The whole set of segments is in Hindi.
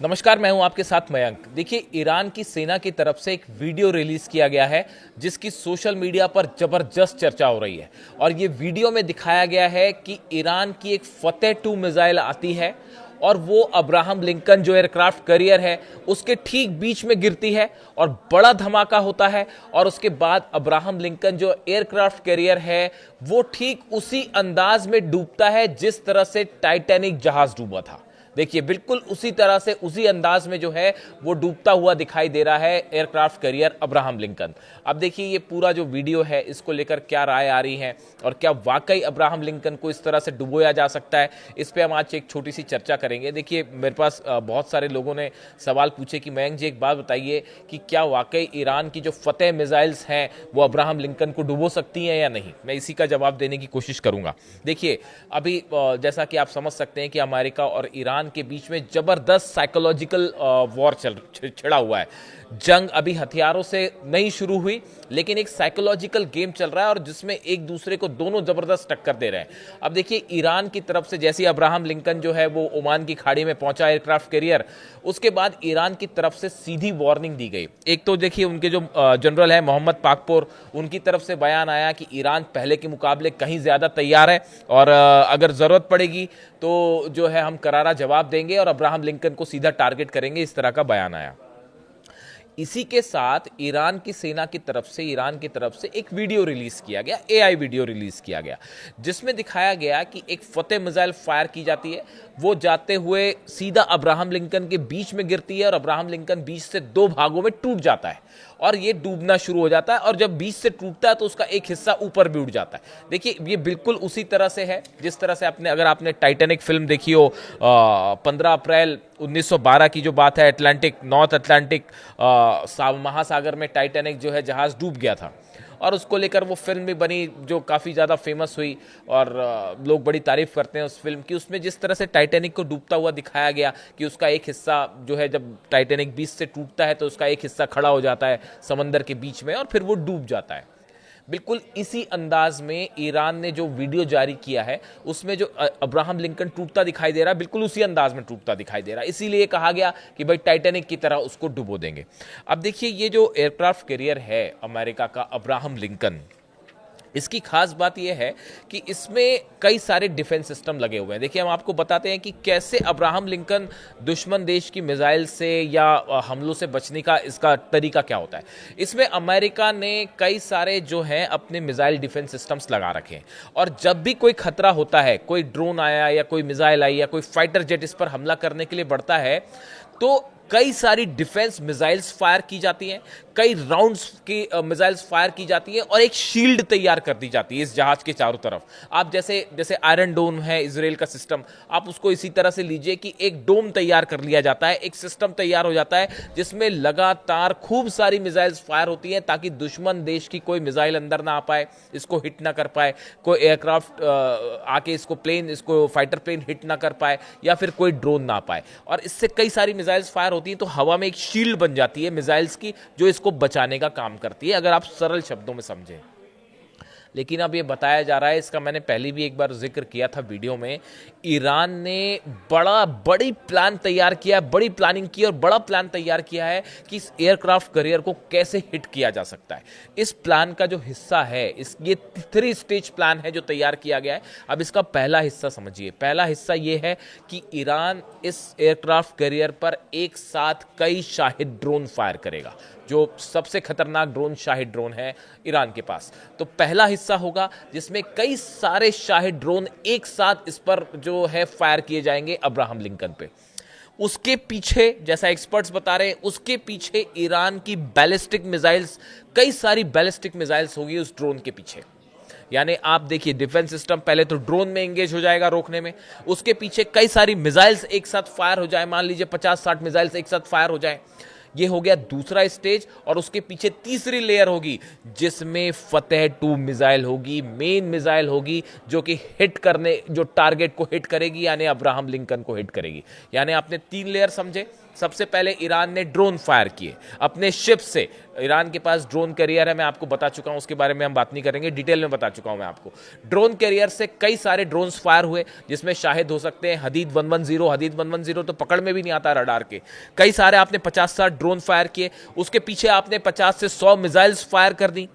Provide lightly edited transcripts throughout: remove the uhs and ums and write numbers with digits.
नमस्कार, मैं हूं आपके साथ मयंक। देखिए, ईरान की सेना की तरफ से एक वीडियो रिलीज किया गया है जिसकी सोशल मीडिया पर जबरदस्त चर्चा हो रही है। और ये वीडियो में दिखाया गया है कि ईरान की एक फतेह 2 मिसाइल आती है और वो अब्राहम लिंकन जो एयरक्राफ्ट कैरियर है उसके ठीक बीच में गिरती है और बड़ा धमाका होता है। और उसके बाद अब्राहम लिंकन जो एयरक्राफ्ट कैरियर है वो ठीक उसी अंदाज में डूबता है जिस तरह से टाइटैनिक जहाज डूबा था। देखिए, बिल्कुल उसी तरह से उसी अंदाज में जो है वो डूबता हुआ दिखाई दे रहा है एयरक्राफ्ट कैरियर अब्राहम लिंकन। अब देखिए, ये पूरा जो वीडियो है इसको लेकर क्या राय आ रही है और क्या वाकई अब्राहम लिंकन को इस तरह से डुबोया जा सकता है, इस पे हम आज एक छोटी सी चर्चा करेंगे। देखिए, मेरे पास बहुत सारे लोगों ने सवाल पूछे कि मयंक जी, एक बात बताइए कि क्या वाकई ईरान की जो फतेह मिसाइल्स हैं वो अब्राहम लिंकन को डुबो सकती हैं या नहीं। मैं इसी का जवाब देने की कोशिश करूंगा। देखिए, अभी जैसा कि आप समझ सकते हैं कि अमेरिका और ईरान के बीच में जबरदस्त साइकोलॉजिकल वॉर छिड़ा हुआ है। जंग अभी हथियारों से नहीं शुरू हुई, लेकिन एक साइकोलॉजिकल गेम चल रहा है और जिसमें एक दूसरे को दोनों जबरदस्त टक्कर दे रहे हैं। अब देखिए, ईरान की तरफ से जैसे अब्राहम लिंकन जो है वो ओमान की खाड़ी में पहुंचा एयरक्राफ्ट कैरियर, उसके बाद ईरान की तरफ से सीधी वार्निंग दी गई। एक तो देखिए, उनके जो जनरल है मोहम्मद पाकपोर, उनकी तरफ से बयान आया कि ईरान पहले के मुकाबले कहीं ज्यादा तैयार है और अगर जरूरत पड़ेगी तो जो है हम करारा जवाब देंगे और अब्राहम लिंकन को सीधा टारगेट करेंगे, इस तरह का बयान आया। इसी के साथ ईरान की सेना की तरफ से एक वीडियो रिलीज किया गया, एआई वीडियो रिलीज किया गया, जिसमें दिखाया गया कि एक फतेह मिसाइल फायर की जाती है। वो जाते हुए सीधा अब्राहम लिंकन के बीच में गिरती है और अब्राहम लिंकन बीच से दो भागों में टूट जाता है और ये डूबना शुरू हो जाता है। और जब बीच से टूटता है तो उसका एक हिस्सा ऊपर भी उठ जाता है। देखिए, ये बिल्कुल उसी तरह से है जिस तरह से अगर आपने टाइटैनिक फिल्म देखी हो, 15 अप्रैल 1912 की जो बात है, नॉर्थ अटलांटिक महासागर में टाइटैनिक जो है जहाज डूब गया था और उसको लेकर वो फिल्म भी बनी जो काफ़ी ज़्यादा फेमस हुई और लोग बड़ी तारीफ करते हैं उस फिल्म की। उसमें जिस तरह से टाइटैनिक को डूबता हुआ दिखाया गया कि उसका एक हिस्सा जो है, जब टाइटैनिक बीच से टूटता है तो उसका एक हिस्सा खड़ा हो जाता है समंदर के बीच में और फिर वो डूब जाता है। बिल्कुल इसी अंदाज में ईरान ने जो वीडियो जारी किया है उसमें जो अब्राहम लिंकन टूटता दिखाई दे रहा है, बिल्कुल उसी अंदाज में टूटता दिखाई दे रहा है। इसीलिए कहा गया कि भाई टाइटैनिक की तरह उसको डुबो देंगे। अब देखिए, ये जो एयरक्राफ्ट कैरियर है अमेरिका का अब्राहम लिंकन, इसकी खास बात यह है कि इसमें कई सारे डिफेंस सिस्टम लगे हुए हैं। देखिए, हम आपको बताते हैं कि कैसे अब्राहम लिंकन दुश्मन देश की मिसाइल से या हमलों से बचने का इसका तरीका क्या होता है। इसमें अमेरिका ने कई सारे जो हैं अपने मिसाइल डिफेंस सिस्टम्स लगा रखे हैं और जब भी कोई खतरा होता है, कोई ड्रोन आया या कोई मिसाइल आई या कोई फाइटर जेट इस पर हमला करने के लिए बढ़ता है, तो कई सारी डिफेंस मिसाइल्स फायर की जाती हैं, कई राउंड्स की मिसाइल्स फायर की जाती हैं और एक शील्ड तैयार कर दी जाती है इस जहाज के चारों तरफ। आप जैसे जैसे आयरन डोम है इजराइल का सिस्टम, आप उसको इसी तरह से लीजिए कि एक डोम तैयार कर लिया जाता है, एक सिस्टम तैयार हो जाता है जिसमें लगातार खूब सारी मिसाइल्स फायर होती हैं ताकि दुश्मन देश की कोई मिसाइल अंदर ना आ पाए, इसको हिट ना कर पाए, कोई एयरक्राफ्ट आके इसको फाइटर प्लेन हिट ना कर पाए या फिर कोई ड्रोन ना पाए। और इससे कई सारी मिसाइल्स फायर होती हैं तो हवा में एक शील्ड बन जाती है मिसाइल्स की जो इसको बचाने का काम करती है, अगर आप सरल शब्दों में समझें। लेकिन अब ये बताया जा रहा है, इसका मैंने पहले भी एक बार जिक्र किया था वीडियो में, ईरान ने बड़ी प्लान तैयार किया है, बड़ी प्लानिंग की और बड़ा प्लान तैयार किया है कि इस एयरक्राफ्ट कैरियर को कैसे हिट किया जा सकता है। इस प्लान का जो हिस्सा है, ये 3 स्टेज प्लान है जो तैयार किया गया है। अब इसका पहला हिस्सा समझिए। पहला हिस्सा ये है कि ईरान इस एयरक्राफ्ट कैरियर पर एक साथ कई शाहिद ड्रोन फायर करेगा। जो सबसे खतरनाक ड्रोन शाहिद ड्रोन है ईरान के पास, तो पहला हिस्सा होगा जिसमें कई सारे शाहिद ड्रोन एक साथ इस पर जो है फायर किए जाएंगे अब्राहम लिंकन पे। उसके पीछे, जैसा एक्सपर्ट्स बता रहे हैं, उसके पीछे ईरान की बैलिस्टिक मिसाइल्स, कई सारी बैलिस्टिक मिसाइल्स होगी उस ड्रोन के पीछे। यानी आप देखिए, डिफेंस सिस्टम पहले तो ड्रोन में एंगेज हो जाएगा रोकने में, उसके पीछे कई सारी मिसाइल्स एक साथ फायर हो जाए, मान लीजिए 50-60 मिसाइल्स एक साथ फायर हो जाए। ये हो गया दूसरा स्टेज। और उसके पीछे तीसरी लेयर होगी जिसमें फतेह 2 मिसाइल होगी, मेन मिसाइल होगी जो कि जो टारगेट को हिट करेगी, यानी अब्राहम लिंकन को हिट करेगी। यानी आपने 3 लेयर समझे। सबसे पहले ईरान ने ड्रोन फायर किए अपने शिप से। ईरान के पास ड्रोन कैरियर है, मैं आपको बता चुका हूं, उसके बारे में हम बात नहीं करेंगे, डिटेल में बता चुका हूं मैं आपको। ड्रोन कैरियर से कई सारे ड्रोन्स फायर हुए, जिसमें शाहिद हो सकते हैं, हदीद 110। हदीद 110 तो पकड़ में भी नहीं आता रडार के। कई सारे आपने 50-60 ड्रोन फायर किए, उसके पीछे आपने 50 से 100 मिसाइल्स फायर कर दी,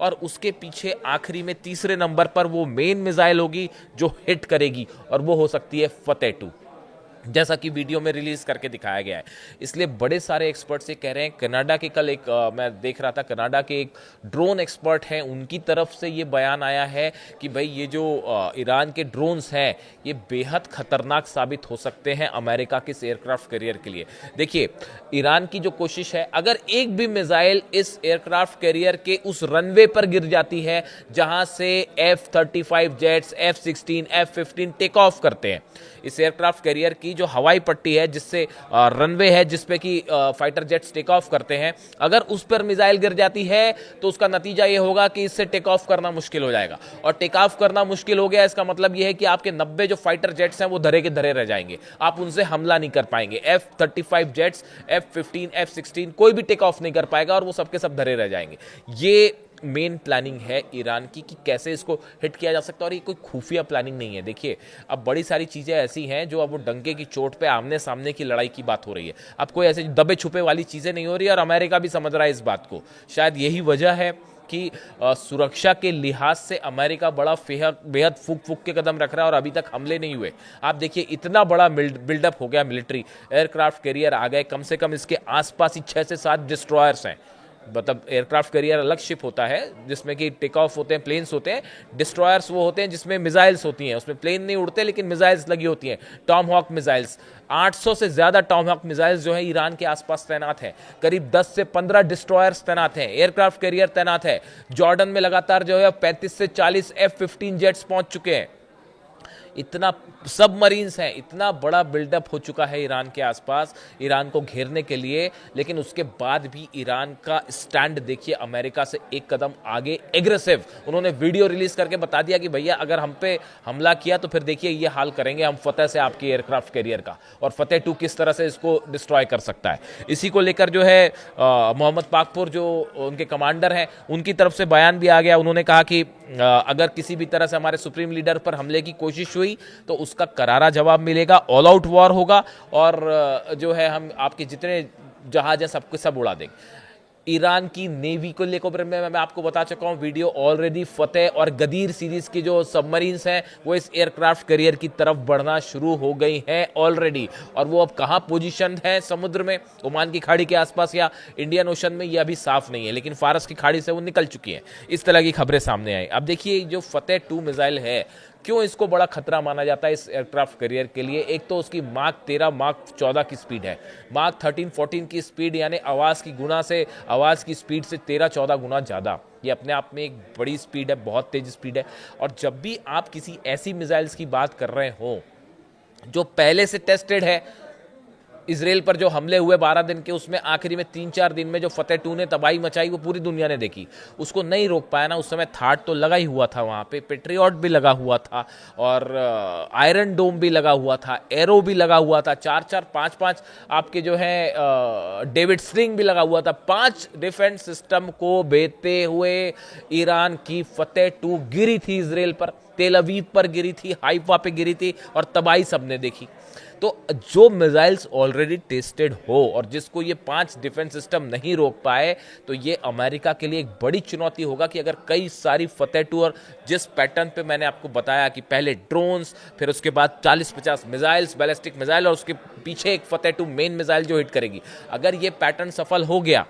और उसके पीछे आखिरी में तीसरे नंबर पर वो मेन मिसाइल होगी जो हिट करेगी, और वो हो सकती है फतेह 2, जैसा कि वीडियो में रिलीज करके दिखाया गया है। इसलिए बड़े सारे एक्सपर्ट्स ये कह रहे हैं, कनाडा के कल एक मैं देख रहा था, कनाडा के एक ड्रोन एक्सपर्ट हैं, उनकी तरफ से ये बयान आया है कि भाई ये जो ईरान के ड्रोन्स हैं ये बेहद खतरनाक साबित हो सकते हैं अमेरिका के इस एयरक्राफ्ट कैरियर के लिए। देखिए, ईरान की जो कोशिश है, अगर एक भी मिसाइल इस एयरक्राफ्ट कैरियर के उस रनवे पर गिर जाती है जहां से F-35 jets, F-16, F-15 take off करते हैं, इस एयरक्राफ्ट कैरियर की जो हवाई पट्टी है, जिससे रनवे है जिसपे कि फाइटर जेट्स टेक ऑफ करते हैं, अगर उस पर मिसाइल गिर जाती है तो उसका नतीजा ये होगा कि इससे टेक ऑफ करना मुश्किल हो जाएगा। और टेक ऑफ करना मुश्किल हो गया, इसका मतलब ये है कि आपके 90 जो फाइटर जेट्स हैं वो धरे के धरे रह जाएंगे, आप उनसे हमला नहीं कर पाएंगे। F-35 जेट्स, F-15, F-16 कोई भी टेक ऑफ नहीं कर पाएगा, और वो सबके सब धरे रह जाएंगे। ये मेन प्लानिंग है ईरान की कि कैसे इसको हिट किया जा सकता है, और ये कोई खुफिया प्लानिंग नहीं है। देखिए, अब बड़ी सारी चीज़ें ऐसी हैं जो अब वो डंके की चोट पे आमने सामने की लड़ाई की बात हो रही है। अब कोई ऐसे दबे छुपे वाली चीज़ें नहीं हो रही, और अमेरिका भी समझ रहा है इस बात को। शायद यही वजह है कि सुरक्षा के लिहाज से अमेरिका बड़ा बेहद फूक फूक के कदम रख रहा है, और अभी तक हमले नहीं हुए। आप देखिए, इतना बड़ा बिल्डअप हो गया मिलिट्री, एयरक्राफ्ट कैरियर आ गए, कम से कम इसके आसपास ही 6 से 7 डिस्ट्रॉयर्स हैं। मतलब एयरक्राफ्ट कैरियर अलग शिप होता है जिसमें कि टेक ऑफ होते हैं, प्लेन्स होते हैं। डिस्ट्रॉयर्स वो होते हैं जिसमें मिसाइल्स होती हैं, उसमें प्लेन नहीं उड़ते लेकिन मिसाइल्स लगी होती हैं, टॉम हॉक मिसाइल्स। 800 से ज्यादा टॉम हॉक मिसाइल्स जो है ईरान के आसपास तैनात हैं। करीब 10 से 15 डिस्ट्रॉयर्स तैनात हैं, एयरक्राफ्ट कैरियर तैनात है। जॉर्डन में लगातार जो है 35 से 40 F-15 जेट्स पहुंच चुके हैं। इतना सबमरीन्स हैं, इतना बड़ा बिल्डअप हो चुका है ईरान के आसपास ईरान को घेरने के लिए। लेकिन उसके बाद भी ईरान का स्टैंड देखिए, अमेरिका से एक कदम आगे, एग्रेसिव। उन्होंने वीडियो रिलीज करके बता दिया कि भैया अगर हम पे हमला किया तो फिर देखिए ये हाल करेंगे हम फतेह से आपके एयरक्राफ्ट कैरियर का, और फतेह 2 किस तरह से इसको डिस्ट्रॉय कर सकता है। इसी को लेकर जो है मोहम्मद पाकपुर जो उनके कमांडर हैं, उनकी तरफ से बयान भी आ गया। उन्होंने कहा कि अगर किसी भी तरह से हमारे सुप्रीम लीडर पर हमले की कोशिश हुई तो उसका करारा जवाब मिलेगा, ऑल आउट वॉर होगा, और जो है हम आपके जितने जहाज हैं सबके सब उड़ा देंगे। ईरान की नेवी को लेकर मैं आपको बता चुका हूं वीडियो ऑलरेडी। फतेह और गदीर सीरीज की जो सबमरीन्स हैं वो इस एयरक्राफ्ट कैरियर की तरफ बढ़ना शुरू हो गई हैं ऑलरेडी, और वो अब कहां पोजीशन है समुद्र में, ओमान की खाड़ी के आसपास या इंडियन ओशन में, ये अभी साफ नहीं है, लेकिन फारस की खाड़ी से वो निकल चुकी हैं। इस तरह की खबरें सामने आई। अब देखिए, जो फतेह 2 मिसाइल है, क्यों इसको बड़ा खतरा माना जाता है इस एयरक्राफ्ट कैरियर के लिए? एक तो उसकी माक 13, माक 14 की स्पीड है, माक 13-14 की स्पीड, यानी आवाज़ की स्पीड से 13-14 गुना ज़्यादा। ये अपने आप में एक बड़ी स्पीड है, बहुत तेज स्पीड है। और जब भी आप किसी ऐसी मिसाइल्स की बात कर रहे हो जो पहले से टेस्टेड है, इजराइल पर जो हमले हुए 12 दिन के, उसमें आखिरी में 3-4 दिन में जो फतेह 2 ने तबाही मचाई वो पूरी दुनिया ने देखी, उसको नहीं रोक पाया ना। उस समय थाट तो लगा ही हुआ था, वहाँ पे पेट्रियट भी लगा हुआ था, और आयरन डोम भी लगा हुआ था, एरो भी लगा हुआ था, 4-4, 5-5 आपके जो है डेविड स्लिंग भी लगा हुआ था। 5 डिफेंस सिस्टम को भेदते हुए ईरान की फतेह 2 गिरी थी इजराइल पर, तेल अवीव पर गिरी थी, हाइफा पे गिरी थी, और तबाही सबने देखी। तो जो मिसाइल्स ऑलरेडी टेस्टेड हो और जिसको ये 5 डिफेंस सिस्टम नहीं रोक पाए, तो ये अमेरिका के लिए एक बड़ी चुनौती होगा कि अगर कई सारी फतेह 2, और जिस पैटर्न पे मैंने आपको बताया कि पहले ड्रोन्स, फिर उसके बाद 40-50 मिसाइल्स, बैलिस्टिक मिसाइल, और उसके पीछे एक फतेह 2 मेन मिसाइल जो हिट करेगी, अगर ये पैटर्न सफल हो गया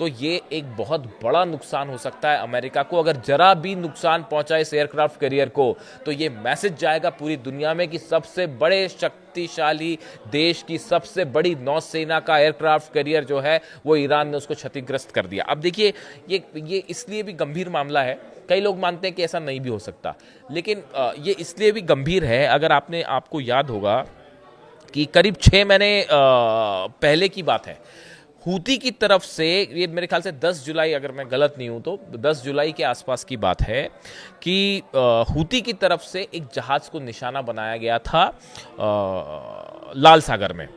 तो ये एक बहुत बड़ा नुकसान हो सकता है अमेरिका को। अगर जरा भी नुकसान पहुंचा इस एयरक्राफ्ट कैरियर को, तो ये मैसेज जाएगा पूरी दुनिया में कि सबसे बड़े शक्तिशाली देश की सबसे बड़ी नौसेना का एयरक्राफ्ट कैरियर जो है वो ईरान ने उसको क्षतिग्रस्त कर दिया। अब देखिए, ये इसलिए भी गंभीर मामला है, कई लोग मानते हैं कि ऐसा नहीं भी हो सकता, लेकिन ये इसलिए भी गंभीर है, अगर आपको याद होगा कि करीब 6 महीने पहले की बात है, हूती की तरफ से, ये मेरे ख्याल से 10 जुलाई, अगर मैं गलत नहीं हूं तो 10 जुलाई के आसपास की बात है कि हूती की तरफ से एक जहाज को निशाना बनाया गया था लाल सागर में,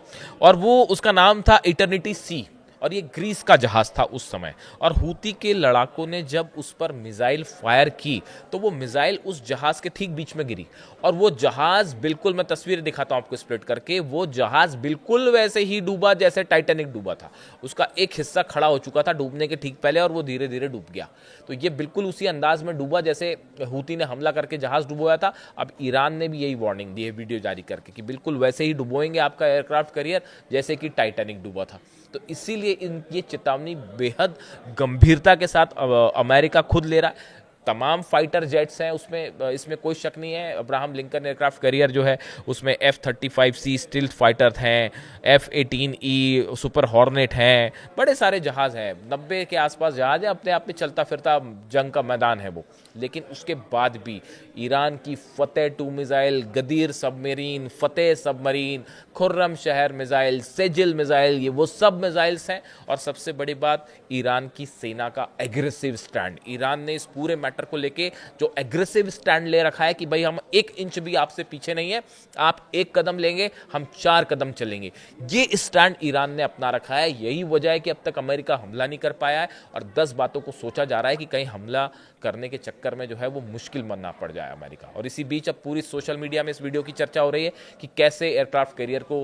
और वो उसका नाम था इटर्निटी सी, और ये ग्रीस का जहाज था उस समय। और हूती के लड़ाकों ने जब उस पर मिसाइल फायर की तो वो मिसाइल उस जहाज के ठीक बीच में गिरी, और वो जहाज बिल्कुल, मैं तस्वीर दिखाता हूं आपको स्प्लिट करके, वो जहाज बिल्कुल वैसे ही डूबा जैसे टाइटैनिक डूबा था। उसका एक हिस्सा खड़ा हो चुका था डूबने के ठीक पहले, और वो धीरे धीरे डूब गया। तो ये बिल्कुल उसी अंदाज में डूबा जैसे हूती ने हमला करके जहाज डुबोया था। अब ईरान ने भी यही वार्निंग दी है वीडियो जारी करके कि बिल्कुल वैसे ही डुबोएंगे आपका एयरक्राफ्ट कैरियर जैसे कि टाइटैनिक डूबा था। तो इसीलिए ये चेतावनी बेहद गंभीरता के साथ अमेरिका खुद ले रहा है। तमाम फाइटर जेट्स हैं उसमें, इसमें कोई शक नहीं है। अब्राहम लिंकन एयरक्राफ्ट कैरियर जो है उसमें F-35C स्टील्थ फाइटर हैं, F-18E सुपर हॉर्नेट हैं, बड़े सारे जहाज़ हैं, 90 के आसपास जहाज़ है, अपने आप में चलता फिरता जंग का मैदान है वो। लेकिन उसके बाद भी ईरान की फतेह 2 मिसाइल, गदीर सबमरीन, फतेह सबमरीन, खुर्रम शहर मिसाइल, सेजिल मिसाइल, ये वो सब मिसाइल्स हैं। और सबसे बड़ी बात, ईरान की सेना का एग्रेसिव स्टैंड। ईरान ने इस पूरे मैटर को लेके जो एग्रेसिव स्टैंड ले रखा है कि भाई हम 1 इंच भी आपसे पीछे नहीं है, आप 1 कदम लेंगे हम 4 कदम चलेंगे, ये स्टैंड ईरान ने अपना रखा है। यही वजह है कि अब तक अमेरिका हमला नहीं कर पाया है, और 10 बातों को सोचा जा रहा है कि कहीं हमला करने के चक्कर में जो है वो मुश्किल बनना पड़ जाए अमेरिका। और इसी बीच अब पूरी सोशल मीडिया में इस वीडियो की चर्चा हो रही है कि कैसे एयरक्राफ्ट कैरियर को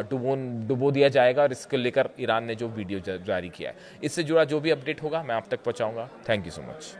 डुबो दिया जाएगा, और इसको लेकर ईरान ने जो वीडियो जारी किया है, इससे जुड़ा जो भी अपडेट होगा मैं आप तक पहुंचाऊंगा। Thank you so much.